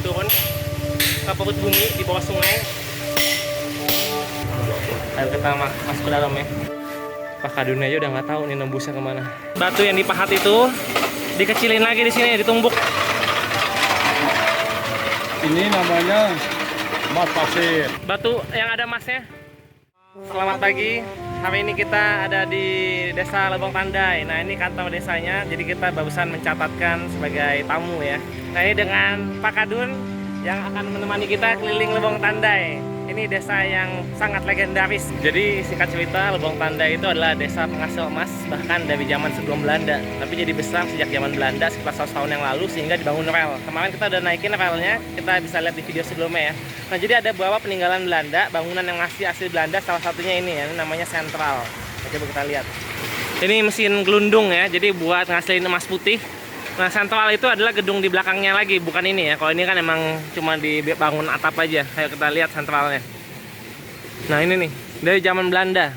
turun ke perut bumi di bawah sungai. Ayo kita masuk ke dalam ya. Pak Kadun aja udah nggak tahu nih nembusnya kemana. Batu yang dipahat itu dikecilin lagi di sini, ditumbuk. Ini namanya emas pasir. Batu yang ada emasnya. Selamat pagi. Hari ini kita ada di Desa Lebong Tandai. Nah, ini kantor desanya. Jadi kita barusan mencatatkan sebagai tamu ya. Nah, ini dengan Pak Kadun yang akan menemani kita keliling Lebong Tandai. Ini desa yang sangat legendaris. Jadi singkat cerita, Lebong Tandai itu adalah desa penghasil emas bahkan dari zaman sebelum Belanda. Tapi jadi besar sejak zaman Belanda sekitar 100 tahun yang lalu sehingga dibangun rel. Kemarin kita udah naikin relnya, kita bisa lihat di video sebelumnya ya. Nah, jadi ada beberapa peninggalan Belanda, bangunan yang masih asli Belanda, salah satunya ini ya, ini namanya sentral. Nah, coba kita lihat. Ini mesin gelundung ya, jadi buat ngasilin emas putih. Nah, sentral itu adalah gedung di belakangnya lagi, bukan ini ya. Kalau ini kan emang cuma dibangun atap aja. Ayo kita lihat sentralnya. Nah, ini nih, dari zaman Belanda.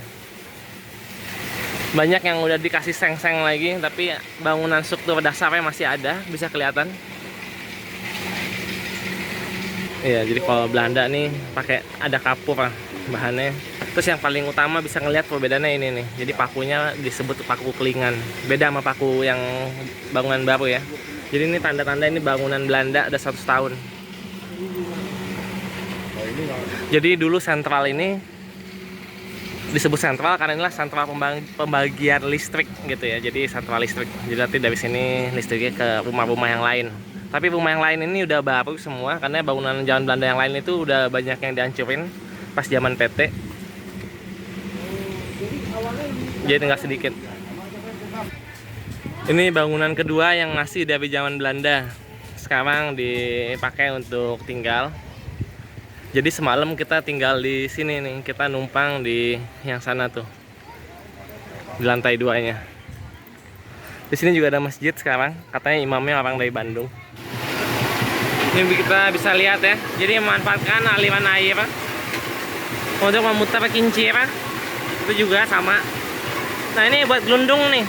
Banyak yang udah dikasih seng-seng lagi, tapi bangunan struktur dasarnya masih ada, bisa kelihatan. Iya, jadi kalau Belanda nih pakai ada kapur bahannya. Terus yang paling utama bisa ngelihat perbedaannya ini nih. Jadi pakunya disebut paku kelingan. Beda sama paku yang bangunan baru ya. Jadi ini tanda-tanda ini bangunan Belanda ada 100 tahun. Jadi dulu sentral ini disebut sentral karena inilah sentral pembagian listrik gitu ya. Jadi sentral listrik. Jadi nanti dari sini listriknya ke rumah-rumah yang lain. Tapi rumah yang lain ini udah baru semua karena bangunan zaman Belanda yang lain itu udah banyak yang dihancurin pas zaman PT. Jadi tinggal sedikit. Ini bangunan kedua yang masih dari zaman Belanda. Sekarang dipakai untuk tinggal. Jadi semalam kita tinggal di sini nih, kita numpang di yang sana tuh. Di lantai 2-nya. Di sini juga ada masjid sekarang, katanya imamnya orang dari Bandung. Ini kita bisa lihat ya. Jadi memanfaatkan aliran air untuk memutar kincir. Itu juga sama. Nah, ini buat gelundung nih.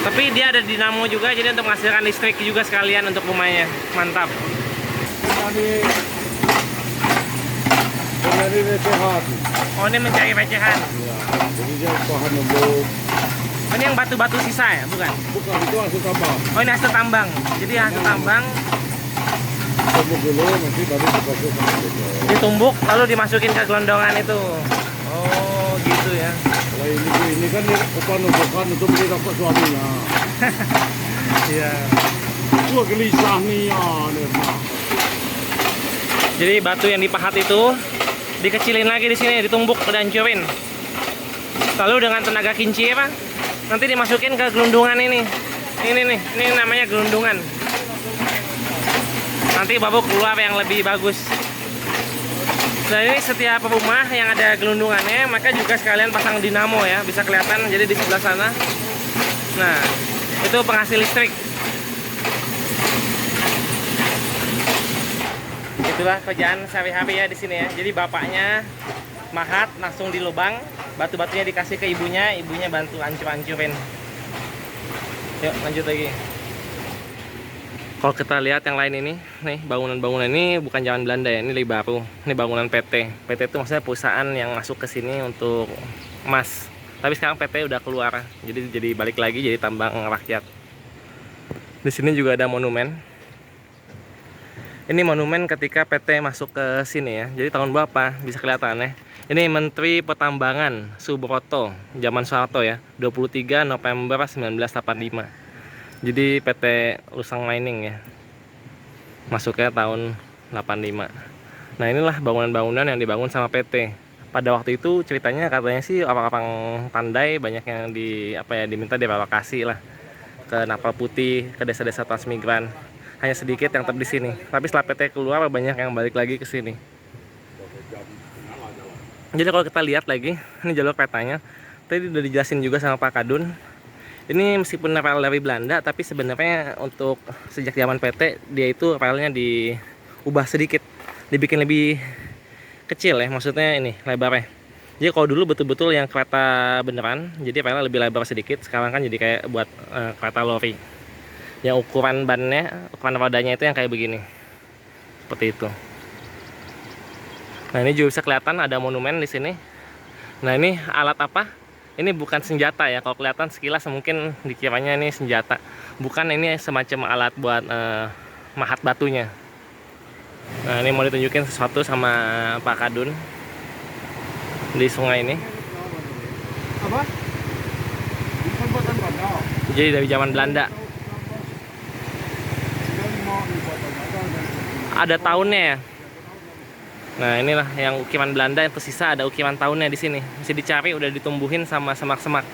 Tapi dia ada dinamo juga, jadi untuk menghasilkan listrik juga sekalian untuk rumahnya. Mantap. Mencari recehan. Oh, ini mencari recehan. Ya, jadi dia bahan untuk. Oh, ini yang batu-batu sisa ya, bukan? Bukan, itu hasil tambang. Oh, ini hasil tambang. Jadi hasil tambang Tumbuk dulu, nanti baru dimasukkan dulu. ditumbuk lalu dimasukin ke gelondongan itu. Oh, gitu ya. Kalau ini kan upah numpukan untuk beli rokok suaminya. Iya. Gua gelisah nih ya, Nirma. Jadi batu yang dipahat itu dikecilin lagi di sini, ditumbuk dan hancurin. Lalu dengan tenaga kincir nanti dimasukin ke gelundungan ini. Ini nih, ini namanya gelundungan. Nanti baru keluar yang lebih bagus. Dan ini setiap rumah yang ada gelundungannya, maka juga sekalian pasang dinamo ya, bisa kelihatan. Jadi di sebelah sana. Nah, itu penghasil listrik. Itulah kerjaan sehari-hari ya di sini ya. Jadi bapaknya mahat langsung di lubang, batu-batunya dikasih ke ibunya, ibunya bantu hancur-hancurin. Yuk lanjut lagi. Kalau kita lihat yang lain ini, nih bangunan-bangunan ini bukan zaman Belanda ya, ini lebih baru. Ini bangunan PT. PT itu maksudnya perusahaan yang masuk ke sini untuk emas. Tapi sekarang PT udah keluar, jadi balik lagi jadi tambang rakyat. Di sini juga ada monumen. Ini monumen ketika PT masuk ke sini ya. Jadi tahun berapa? Bisa kelihatan ya. Ini Menteri Pertambangan Subroto, zaman Soeharto ya, 23 November 1985. Jadi PT Lusang Mining ya, masuknya tahun 85. Nah, inilah bangunan-bangunan yang dibangun sama PT. Pada waktu itu ceritanya katanya sih orang-orang Tandai banyak yang diminta direlokasi lah ke Napal Putih, ke desa-desa transmigran. Hanya sedikit yang tetap di sini. Tapi setelah PT keluar banyak yang balik lagi ke sini. Jadi kalau kita lihat lagi, ini jalur petanya. Tadi udah dijelasin juga sama Pak Kadun. Ini meskipun rel dari Belanda, tapi sebenarnya untuk sejak zaman PT dia itu relnya diubah sedikit, dibikin lebih kecil ya, maksudnya ini lebarnya. Jadi kalau dulu betul-betul yang kereta beneran, jadi relnya lebih lebar sedikit. Sekarang kan jadi kayak buat kereta lori. Yang ukuran bannya, ukuran rodanya itu yang kayak begini. Seperti itu. Nah, ini juga bisa kelihatan ada monumen di sini. Nah, ini alat apa? Ini bukan senjata ya. Kalau kelihatan sekilas mungkin dikiranya ini senjata. Bukan, ini semacam alat buat mahat batunya. Nah, ini mau ditunjukin sesuatu sama Pak Kadun di sungai ini. Apa? Bukan buatan bandar. Jadi dari zaman Belanda. Ada tahunnya ya. Nah, inilah yang ukiran Belanda yang tersisa, ada ukiran tahunnya di sini. Mesti dicari, udah ditumbuhin sama semak-semak.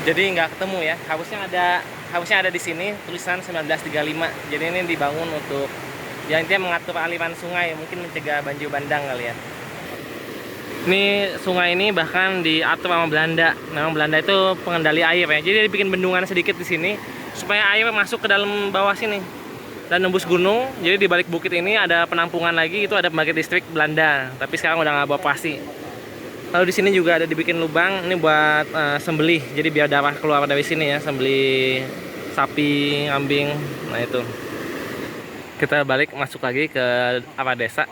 Jadi nggak ketemu ya. Harusnya ada di sini tulisan 1935. Jadi ini dibangun untuk ya intinya mengatur aliran sungai, mungkin mencegah banjir bandang kali ya. Ini sungai ini bahkan diatur sama Belanda. Memang Belanda itu pengendali air ya. Jadi dia bikin bendungan sedikit di sini supaya air masuk ke dalam bawah sini dan nembus gunung. Jadi di balik bukit ini ada penampungan lagi, itu ada pembangkit listrik Belanda, tapi sekarang udah nggak beroperasi. Lalu di sini juga ada dibikin lubang, ini buat sembelih, jadi biar darah keluar dari sini ya, sembelih sapi, kambing. Nah itu. Kita balik masuk lagi ke arah desa.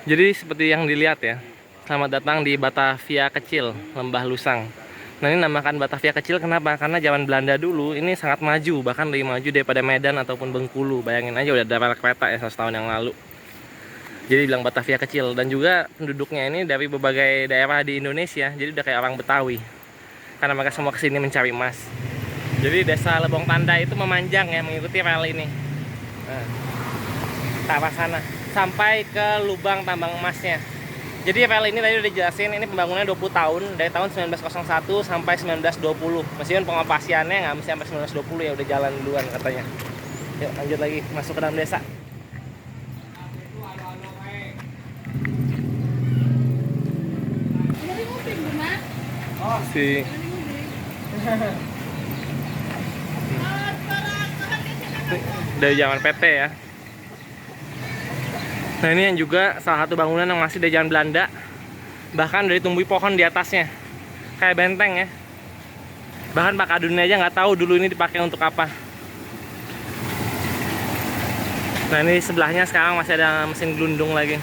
Jadi seperti yang dilihat ya, selamat datang di Batavia Kecil, Lembah Lusang. Nah, ini namakan Batavia Kecil kenapa? Karena zaman Belanda dulu ini sangat maju, bahkan lebih maju daripada Medan ataupun Bengkulu. Bayangin aja udah ada rel kereta ya 100 tahun yang lalu. Jadi bilang Batavia Kecil, dan juga penduduknya ini dari berbagai daerah di Indonesia. Jadi udah kayak orang Betawi. Karena mereka semua kesini mencari emas. Jadi desa Lebong Tandai itu memanjang ya mengikuti rel ini. Nah, ke arah sana sampai ke lubang tambang emasnya. Jadi rel ini tadi udah dijelasin, ini pembangunannya 20 tahun, dari tahun 1901 sampai 1920. Meskipun pengoperasiannya nggak mesti sampai 1920 ya, udah jalan duluan katanya. Yuk lanjut lagi, masuk ke dalam desa. Si dari zaman PT ya. Nah, ini yang juga salah satu bangunan yang masih dari zaman Belanda. Bahkan dari tumbuh pohon di atasnya. Kayak benteng ya. Bahkan Pak Kadun aja nggak tahu dulu ini dipakai untuk apa. Nah, ini sebelahnya sekarang masih ada mesin gelundung lagi.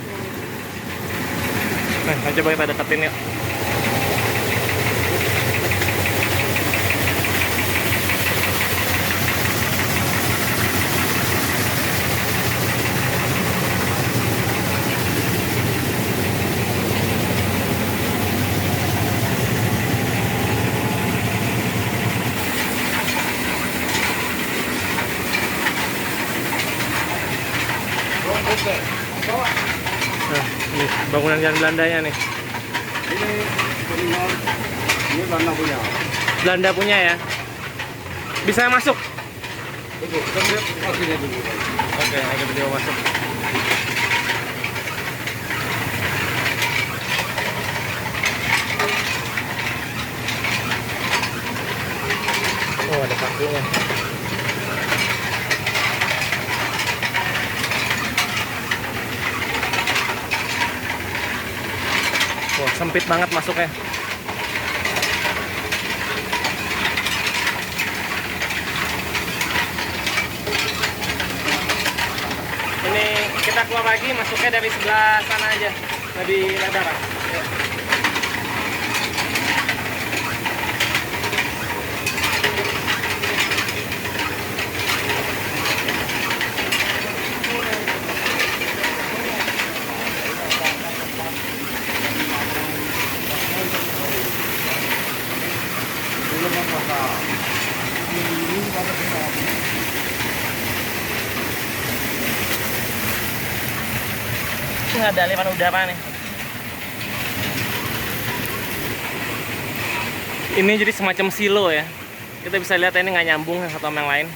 Nah, coba kita deketin yuk. Nah, ini bangunan jalan Belandanya nih. Ini Belanda punya. Belanda punya ya. Bisa masuk. Tunggu, kita lihat kakinya dulu. Oke, ayo kita coba masuk. Oh, ada pakunya. Wah, sempit banget masuknya. Ini kita keluar lagi, masuknya dari sebelah sana aja, lebih lebar. Ya. Ini ada aliran udara nih. Ini jadi semacam silo ya. Kita bisa lihat ini nggak nyambung satu sama yang lain.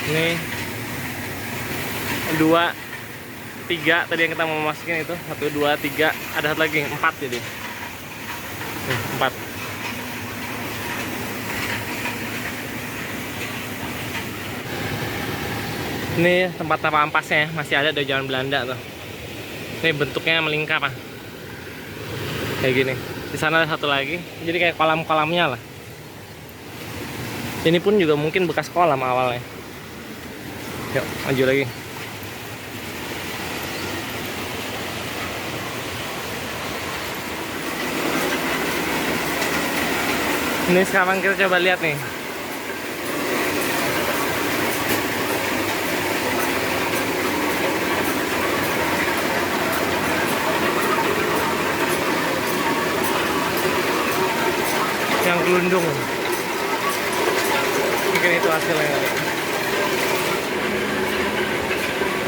Ini 2, 3 tadi yang kita mau masukin itu 1, 2, 3, ada satu lagi 4 jadi. Nih, 4. Ini tempat tapa ampasnya masih ada dari zaman Belanda tuh. Ini bentuknya melingkar ah. Kayak gini. Di sana ada satu lagi. Jadi kayak kolam-kolamnya lah. Ini pun juga mungkin bekas kolam awalnya. Yuk, maju lagi. Ini sekarang kita coba lihat nih. Yang gelundung. Mungkin itu hasilnya kali.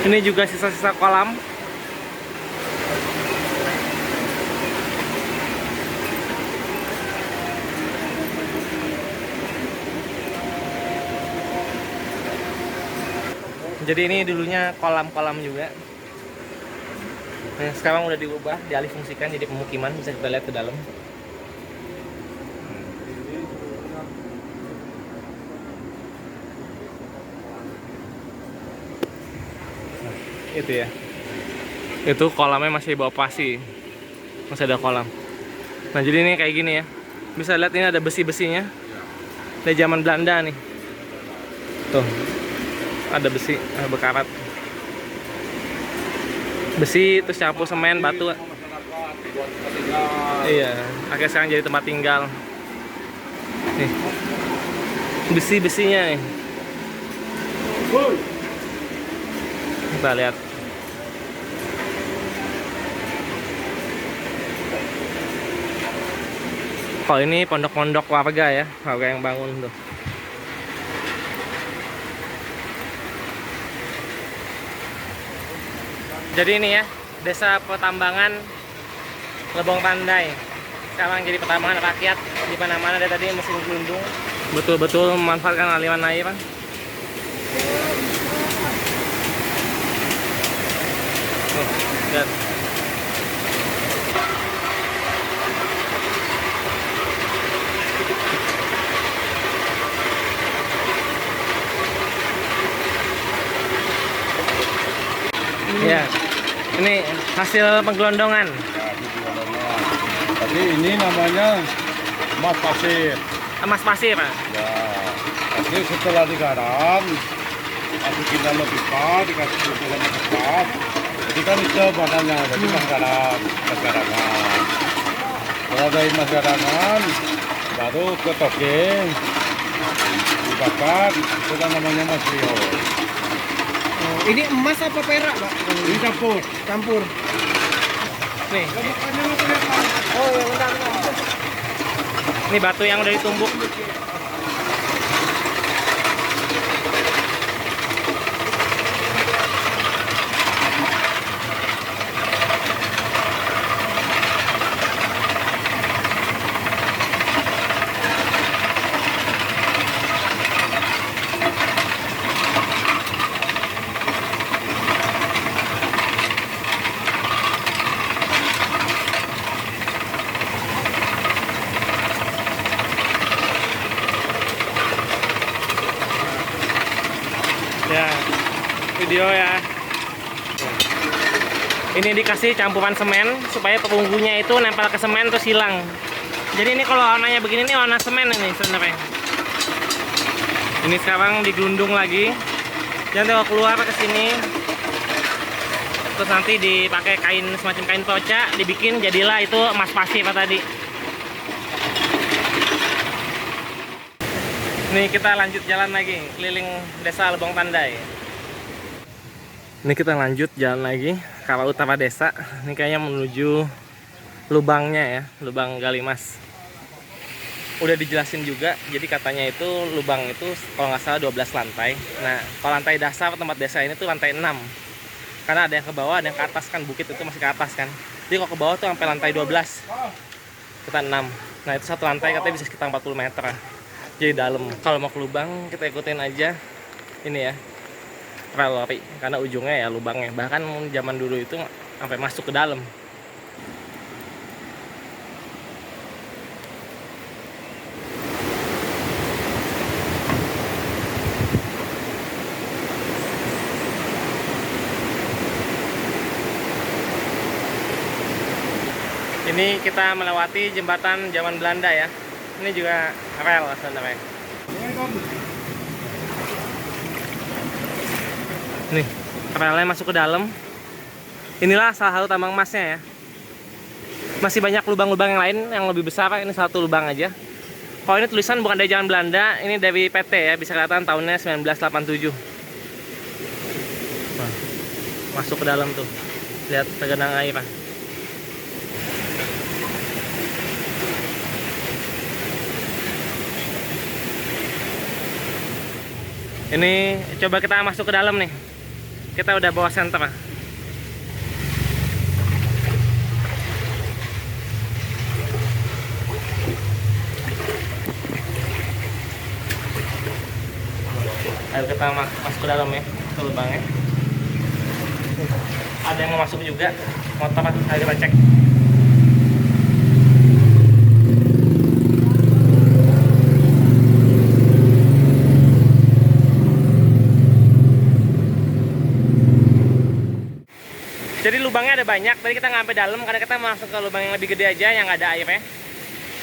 Ini juga sisa-sisa kolam. Jadi ini dulunya kolam-kolam juga. Nah, sekarang udah diubah, dialih fungsikan jadi pemukiman, bisa kita lihat ke dalam. Nah, itu ya. Itu kolamnya masih beroperasi. Masih ada kolam. Nah, jadi ini kayak gini ya. Bisa lihat ini ada besi-besinya. Dari zaman Belanda nih. Tuh. Ada besi berkarat, besi terus campur semen batu. Iya, akhirnya sekarang jadi tempat tinggal. Nih, besi-besinya nih. Kita lihat. Kalau ini pondok-pondok warga ya, warga yang bangun tuh. Jadi ini ya, desa pertambangan Lebong Tandai. Sekarang jadi pertambangan rakyat, di mana-mana dari tadi mesin gelundung. Betul-betul memanfaatkan aliran air. Lihat. Ya, ini hasil penggelondongan. Tapi ini namanya emas pasir. Emas pasir, Pak. Ya, tapi setelah digarap, masukin dalam pipa, dikasih dalam pipa. Jadi kan itu bahannya, jadi mas garangan. Kalau dari mas garangan, baru ke token, dibakar, itu kan namanya mas rio. Ini emas apa perak, Pak? Ini campur. Campur. Nih. Oh, ya, bentar. Ini batu yang udah ditumbuk. Ya, video ya. Ini dikasih campuran semen supaya perunggunya itu nempel ke semen terus hilang. Jadi ini kalau warnanya begini nih warna semen ini sebenarnya. Ini sekarang digelundung lagi. Jangan kalau keluar ke sini. Terus nanti dipakai kain semacam kain toca, dibikin jadilah itu emas pasir tadi. Nih kita lanjut jalan lagi keliling desa Lebong Tandai. Ini kita lanjut jalan lagi ke arah utara desa. Ini kayaknya menuju lubangnya ya, lubang gali emas. Udah dijelasin juga, jadi katanya itu lubang itu kalau nggak salah 12 lantai. Nah, kalau lantai dasar tempat desa ini tuh lantai 6. Karena ada yang ke bawah, ada yang ke atas kan, bukit itu masih ke atas kan. Jadi kalau ke bawah tuh sampai lantai 12. Kita 6. Nah, itu satu lantai katanya bisa sekitar 40 meter. Jadi dalam. Kalau mau ke lubang kita ikutin aja ini ya, rel api, karena ujungnya ya lubangnya. Bahkan zaman dulu itu sampai masuk ke dalam. Ini kita melewati jembatan zaman Belanda ya. Ini juga rel sebenarnya. Nih, relnya masuk ke dalam. Inilah salah satu tambang emasnya ya. Masih banyak lubang-lubang yang lain yang lebih besar. Ini satu lubang aja. Kalau ini tulisan bukan dari zaman Belanda, ini dari PT ya. Bisa kelihatan tahunnya 1987. Nah, masuk ke dalam tuh. Lihat tergenang air Pak. Ini coba kita masuk ke dalam nih. Kita udah bawa senter. Ayo kita masuk ke dalam ya, ke lubangnya. Ada yang mau masuk juga, motor. Ayo kita cek. Jadi lubangnya ada banyak. Tadi kita nggak sampai dalam karena kita masuk ke lubang yang lebih gede aja yang nggak ada airnya.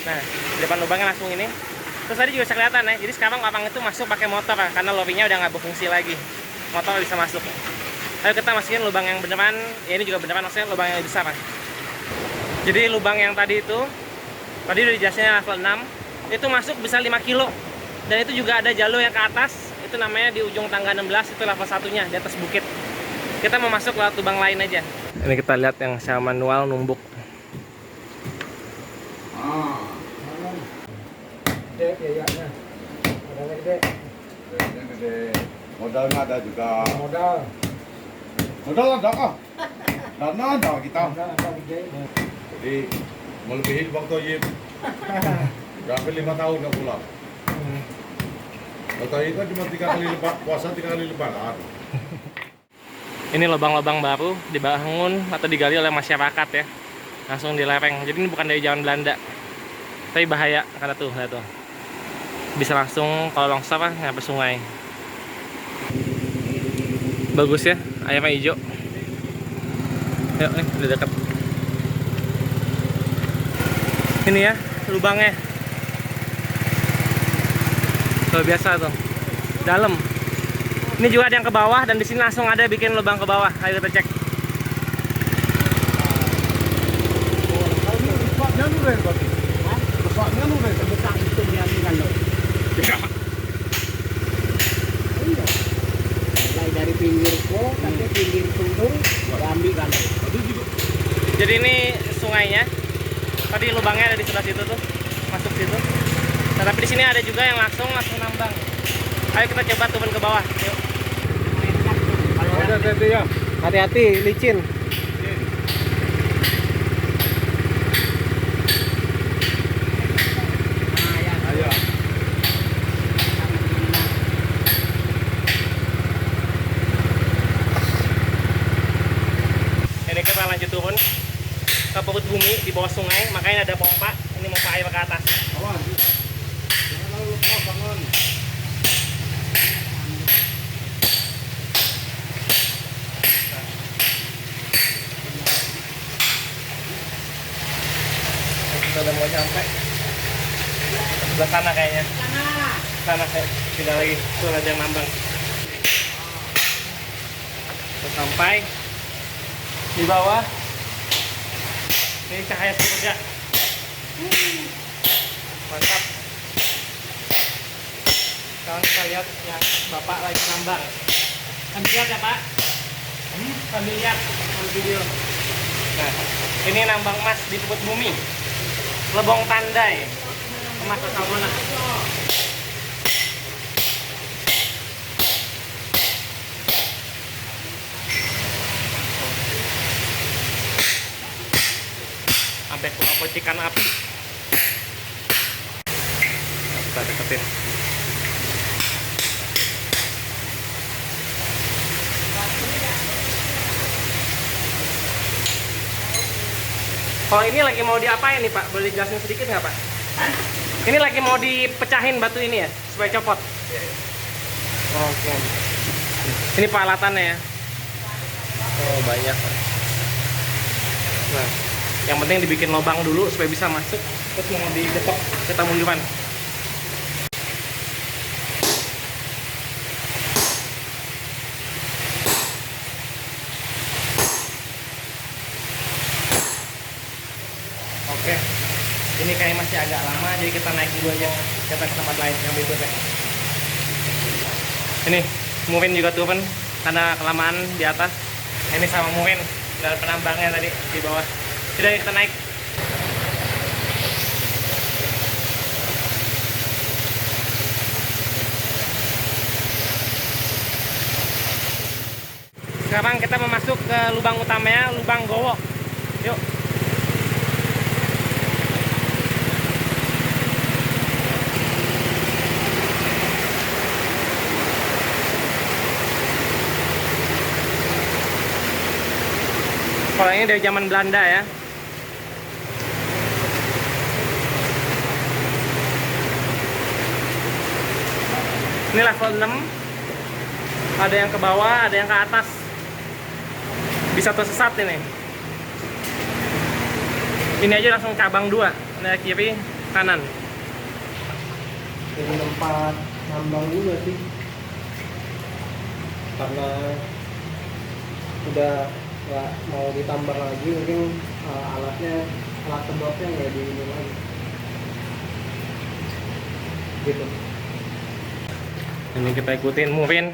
Nah, di depan lubangnya langsung ini. Terus tadi juga bisa kelihatan ya. Jadi sekarang lapang itu masuk pakai motor ya, karena lorinya udah nggak berfungsi lagi. Motor bisa masuk. Ayo kita masukin lubang yang beneran. Ya ini juga beneran, maksudnya lubang yang lebih besar. Jadi lubang yang tadi itu, tadi udah dijelasin level 6, itu masuk bisa 5 kilo. Dan itu juga ada jalur yang ke atas. Itu namanya di ujung tangga 16, itu level 1-nya di atas bukit. Kita mau masuk lewat lubang lain aja. Ini kita lihat yang secara manual numbuk. Gede biayanya. Modalnya gede. Gede. Modalnya ada juga. Modal. Modal ada kah? Dana ada kita. Modal ada gede. Jadi melebihi waktu Yip. Hampir 5 tahun nggak pulang. Waktu itu kan cuma 3 kali puasa, 3 kali lebaran. Ini lubang-lubang baru dibangun atau digali oleh masyarakat ya. Langsung di lereng. Jadi ini bukan dari zaman Belanda. Tapi bahaya karena tuh, lihat tuh. Bisa langsung kalau longsor nyampe sungai. Bagus ya, airnya hijau. Yuk nih, udah dekat. Ini ya, lubangnya. Luar biasa tuh. Dalam. Ini juga ada yang ke bawah dan di sini langsung ada bikin lubang ke bawah. Ayo kita cek. Rusaknya luren berarti. Rusaknya luren. Besar itu dia kalau. Iya. Mulai dari pinggir kok sampai pinggir tundung, ambil kan. Jadi ini sungainya. Tadi lubangnya ada di sebelah situ tuh. Masuk situ. Nah, tapi di sini ada juga yang langsung nambang. Ayo kita coba turun ke bawah. Yuk. Hati-hati ya. Hati-hati, licin. Ayo. Ini kita lanjut turun ke perut bumi di bawah sungai. Makanya ada pompa. Ini pompa air ke atas. Awan. Jangan lalu lepas tangan. Kita udah mau sampai sebelah sana kayaknya. Sana saya tidak lagi. Tuh ada yang nambang. Kita sampai di bawah. Ini cahaya surga. Mantap. Sekarang kita lihat yang bapak lagi nambang. Sambil lihat ya Pak. Sambil lihat sambil video. Nah, ini nambang emas di perut bumi. Lebong Tandai. Emas asal mana? Sampai keluar percikan api. Kita deketin. Kalau ini lagi mau diapain nih Pak? Boleh dijelasin sedikit nggak Pak? Ini lagi mau dipecahin batu ini ya, supaya copot. Oke. Ini peralatannya ya. Oh banyak. Nah, yang penting dibikin lubang dulu supaya bisa masuk. Terus mau digetok kita munduran. masih agak lama, jadi kita naik dulu aja, kita ke tempat lain yang berikutnya. Ini Muin juga turun karena kelamaan di atas. Ini sama Muin dan penambangnya tadi di bawah. Sudah, kita naik. Sekarang kita mau masuk ke lubang utamanya, lubang Gowo. Yuk. Kalau ini dari zaman Belanda ya. Ini level 6. Ada yang ke bawah, ada yang ke atas. Bisa tersesat ini. Ini aja langsung cabang 2. Ini kiri, kanan. Jadi tempat nambang juga sih, karena udah nggak mau ditambah lagi, mungkin alat sedotnya nggak di ini lagi gitu. Ini kita ikutin Muin,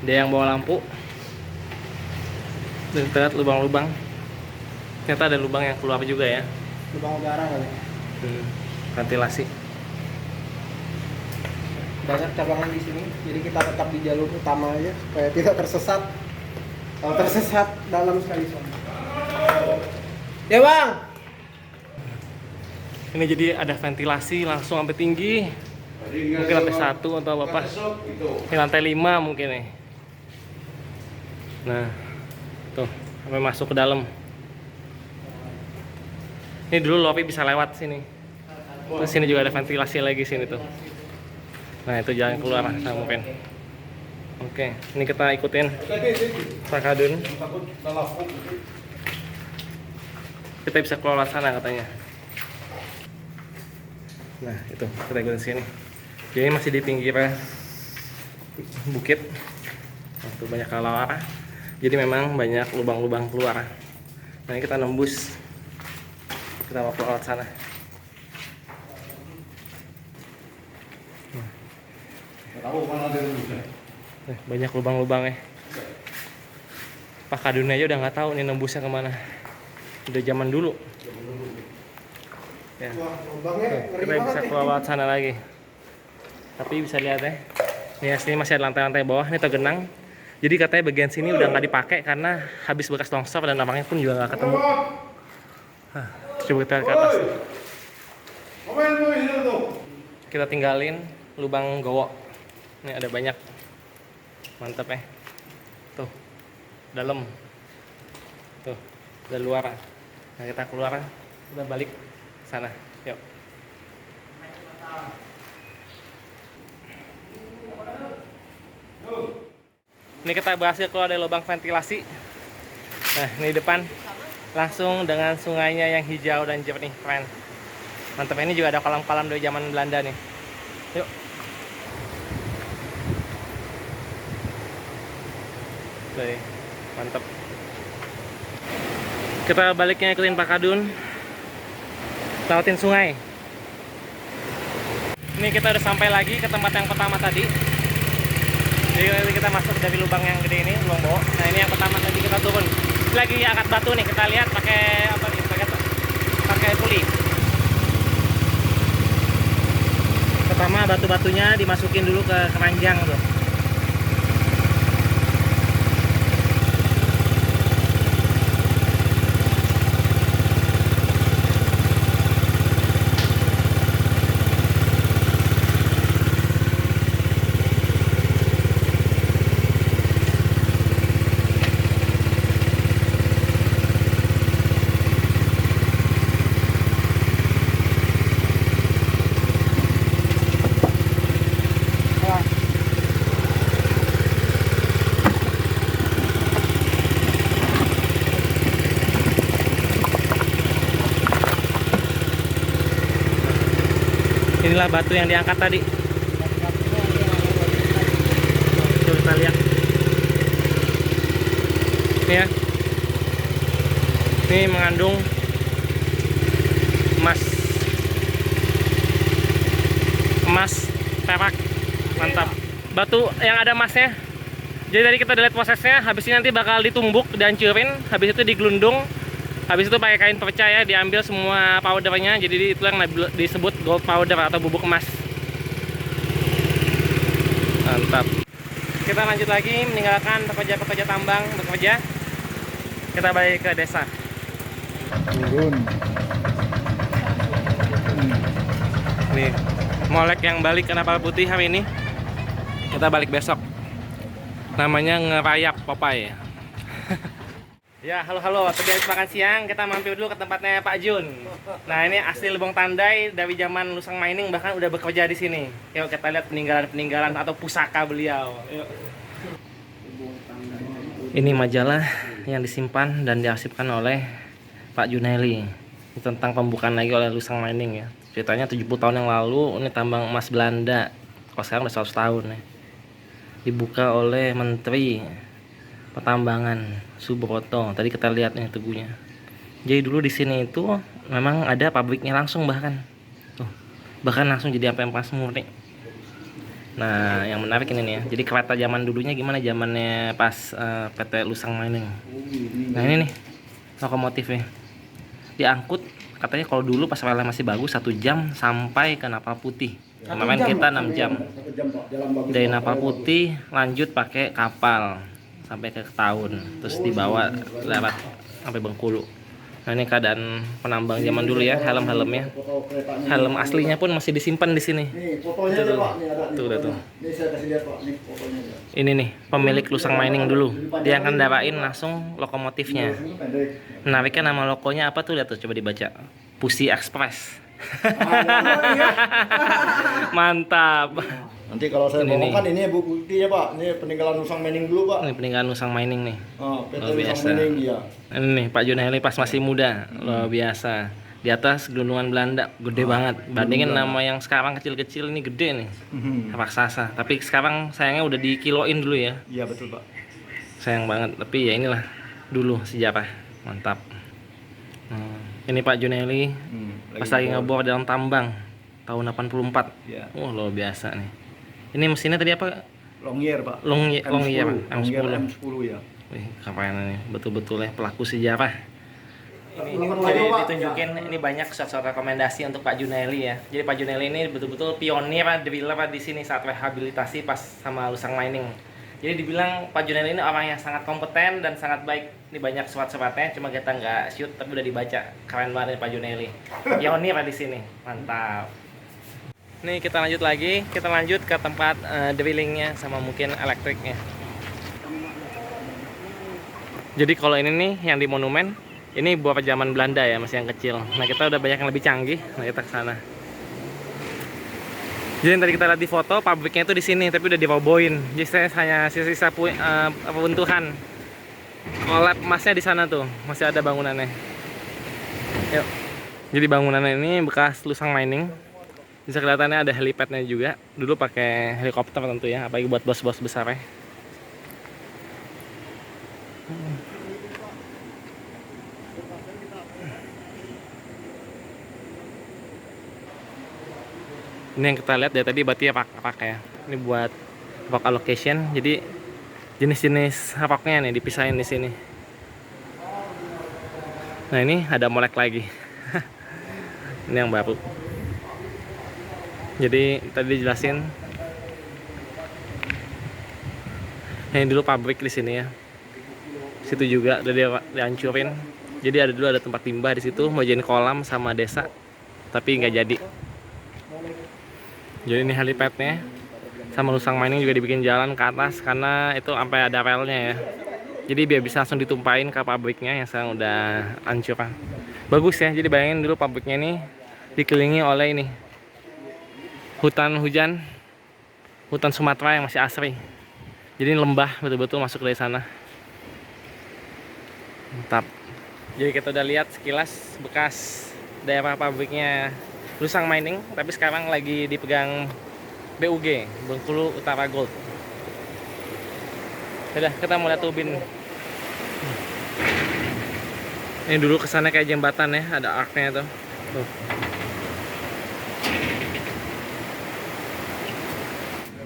dia yang bawa lampu. Dan kita lihat lubang-lubang. Ternyata ada lubang yang keluar juga ya. Lubang udara kali. Ventilasi. Banyak cabangan di sini, jadi kita tetap di jalur utama aja supaya tidak tersesat. Kalau tersesat dalam sekali soalnya. Ya bang. Ini jadi ada ventilasi langsung sampai tinggi. Mungkin lantai 1 atau apa. Ini lantai 5 mungkin nih. Nah, tuh sampai masuk ke dalam. Ini dulu Lopi bisa lewat sini. Terus sini juga ada ventilasi lagi sini tuh. Nah, itu jalan keluar sama Muin. Oke, ini kita ikutin Pak Kadun. Kita bisa keluar sana katanya. Nah, itu kita ikutin sini. Jadi masih di pinggir bukit. Nah, itu banyak kelawar. Jadi memang banyak lubang-lubang keluar. Nah, ini kita nembus. Kita mau keluar sana. Banyak lubang-lubangnya. Pak Kadun aja udah nggak tahu nih nembusnya kemana. Udah zaman dulu. Ya. Kita bisa keluar sana lagi. Tapi bisa lihat ya. Nih sini masih ada lantai-lantai bawah. Ini tergenang. Jadi katanya bagian sini udah nggak dipakai karena habis bekas longsor dan lambangnya pun juga nggak ketemu. Coba kita lihat ke atas. Kita tinggalin lubang Gowo. Ini ada banyak. Mantap ya. Tuh. Dalam. Tuh. Udah luar. Nah, kita keluar. Kita balik sana. Yuk. Ini kita berhasil keluar dari lubang ventilasi. Nah, ini di depan langsung dengan sungainya yang hijau dan jernih, keren. Mantap, ini juga ada kolam-kolam dari zaman Belanda nih. Yuk. Oke, mantap. Kita baliknya ikutin Pak Kadun. Lautin sungai. Ini kita udah sampai lagi ke tempat yang pertama tadi. Jadi kita masuk dari lubang yang gede ini, lubang Gowo. Nah, ini yang pertama tadi kita turun. Lagi angkat batu nih, kita lihat pakai apa nih? Pakai puli. Pertama batu-batunya dimasukin dulu ke keranjang tuh. Inilah batu yang diangkat tadi. Coba kita lihat. Ini ya. Ini mengandung emas emas perak, mantap. Batu yang ada emasnya. Jadi tadi kita lihat prosesnya, habis ini nanti bakal ditumbuk, dihancurin, habis itu digelundung, habis itu pakai kain perca ya, diambil semua powdernya. Jadi itu yang disebut gold powder atau bubuk emas. Mantap. Kita lanjut lagi meninggalkan pekerja-pekerja tambang bekerja. Kita balik ke desa. Turun. Nih, molek yang balik ke Napal Putih hari ini. Kita balik besok. Namanya ngerayap Popeye. Ya, halo. Tadi habis makan siang, kita mampir dulu ke tempatnya Pak Jun. Nah, ini asli Lebong Tandai dari zaman Lusang Mining, bahkan udah bekerja di sini. Yuk kita lihat peninggalan-peninggalan atau pusaka beliau. Yuk. Ini majalah yang disimpan dan diarsipkan oleh Pak Juneli. Ini tentang pembukaan lagi oleh Lusang Mining ya. Ceritanya 70 tahun yang lalu ini tambang emas Belanda. Kalau sekarang udah 100 tahun ya. Dibuka oleh Menteri Pertambangan Subroto. Tadi kita lihat nih teguhnya. Jadi dulu di sini itu memang ada pabriknya langsung bahkan. Tuh, bahkan langsung jadi apa yang pas murni. Nah, yang menarik ini nih ya. Jadi kereta zaman dulunya gimana zamannya pas PT Lusang Mining. Nah, ini nih lokomotifnya. Diangkut katanya kalau dulu pas relnya masih bagus 1 jam sampai ke Napal Putih. Kemarin kita 6 jam. Dari Napal Putih lanjut pakai kapal sampai ke Tahun, terus dibawa lewat sampai Bengkulu. Nah, ini keadaan penambang zaman dulu ya, helm-helmnya. Helm aslinya pun masih disimpan di sini. Nih, fotonya aja, Pak. Nih ada nih. Tuh. Nih saya kasih lihat, Pak. Nih fotonya aja. Ini nih, pemilik Lusang Mining dulu. Dia akan kendaраin langsung lokomotifnya. Menariknya nama lokonya apa tuh? Lihat tuh, coba dibaca. Pusi Express. Mantap. Nanti kalau saya Ini bawakan ini buktinya, Pak. Ini peninggalan Lusang Mining dulu, Pak. Ini peninggalan Lusang Mining nih. PT Luar biasa. Lusang Mining dia. Ini nih Pak Juneli pas masih muda, luar biasa. Di atas gelundungan Belanda, gede banget. Bandingin nama yang sekarang kecil-kecil, ini gede nih, raksasa. Tapi sekarang sayangnya udah dikiloin dulu ya. Iya betul, Pak. Sayang banget, tapi ya inilah dulu sejarah. Mantap. Ini Pak Juneli pas lagi ngebor dalam tambang tahun 84. Iya. Luar biasa nih. Ini mesinnya tadi apa? Longyear, Pak. Longyear, M10 M10. ya. Wih, keren nih, betul-betul ya pelaku sejarah. Ini Jadi jadi ditunjukin ini banyak surat-surat rekomendasi untuk Pak Juneli ya. Jadi Pak Juneli ini betul-betul pionir driller di sini saat rehabilitasi pas sama Lusang Mining. Jadi dibilang Pak Juneli ini orang yang sangat kompeten dan sangat baik. Ini banyak surat-suratnya, cuma kita nggak shoot tapi udah dibaca. Keren banget nih Pak Juneli. Pionir di sini, mantap. Nih kita lanjut lagi, kita lanjut ke tempat drillingnya sama mungkin elektriknya. Jadi kalau ini nih yang di monumen, ini buat zaman Belanda ya, masih yang kecil. Nah kita udah banyak yang lebih canggih, nah kita ke sana. Jadi yang tadi kita lihat di foto, pabriknya itu di sini, tapi udah dirobohin. Jadi saya hanya sisa-sisa runtuhan. Lab emasnya di sana tuh, masih ada bangunannya. Yuk. Jadi bangunannya ini bekas Lusang Mining. Bisa kelihatannya ada helipadnya juga. Dulu pakai helikopter tentu ya, apalagi buat bos-bos besar ya. Ini yang kita lihat dari tadi berarti rak ya. Ini buat rock allocation. Jadi jenis-jenis rocknya nih dipisahin di sini. Nah ini ada molek lagi. Ini yang baru. Jadi tadi dijelasin. Ini dulu pabrik di sini ya. Situ juga udah dihancurin. Jadi ada tempat limbah di situ, mau jadiin kolam sama desa, tapi nggak jadi. Jadi ini helipadnya sama Lusang Mining juga dibikin jalan ke atas karena itu sampai ada relnya ya. Jadi biar bisa langsung ditumpahin ke pabriknya yang sekarang udah hancur. Bagus ya. Jadi bayangin dulu pabriknya ini dikelilingi oleh ini hutan hujan, hutan Sumatera yang masih asri. Jadi lembah betul-betul masuk dari sana. Mantap. Jadi kita udah lihat sekilas bekas daerah pabriknya Lusang Mining, tapi sekarang lagi dipegang BUG, Bengkulu Utara Gold. Udah, kita mau lihat turbin. Ini dulu kesannya kayak jembatan ya, ada arknya tuh.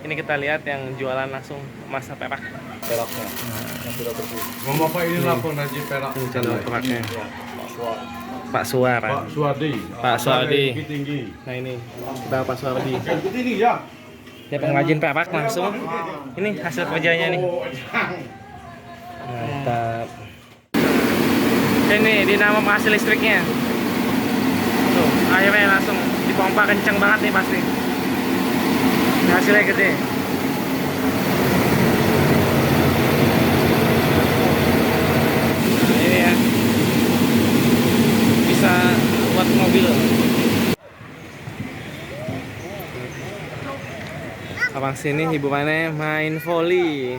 Ini kita lihat yang jualan langsung emas perak. Peraknya yang sudah bersih. Mama Pak ini lapor Najib Perak. Ini channel peraknya. Ya, Pak Suar. Pak Suar. Pak Suwardi. Pak Suwardi. Bukit Tinggi. Nah ini kita Pak Suwardi. Bukit Tinggi ya. Dia pengrajin perak langsung. Ini hasil kerjanya nih. Mantap. Ini dinamo penghasil listriknya. Tuh, airnya langsung dipompa kencang banget nih pasti. Ini hasilnya gede. Nah, ini ya. Bisa buat mobil. Abang sini hiburannya main volley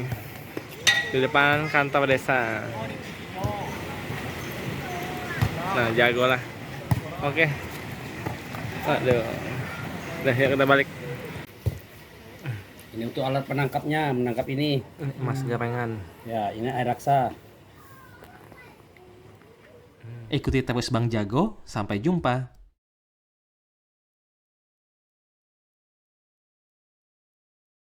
di depan kantor desa. Nah, jago lah. Oke. Aduh. Udah, ya kita balik. Ini untuk alat penangkapnya, menangkap ini. Mas gapengan. Ya, ini air raksa. Ikuti terus Bang Jago, sampai jumpa.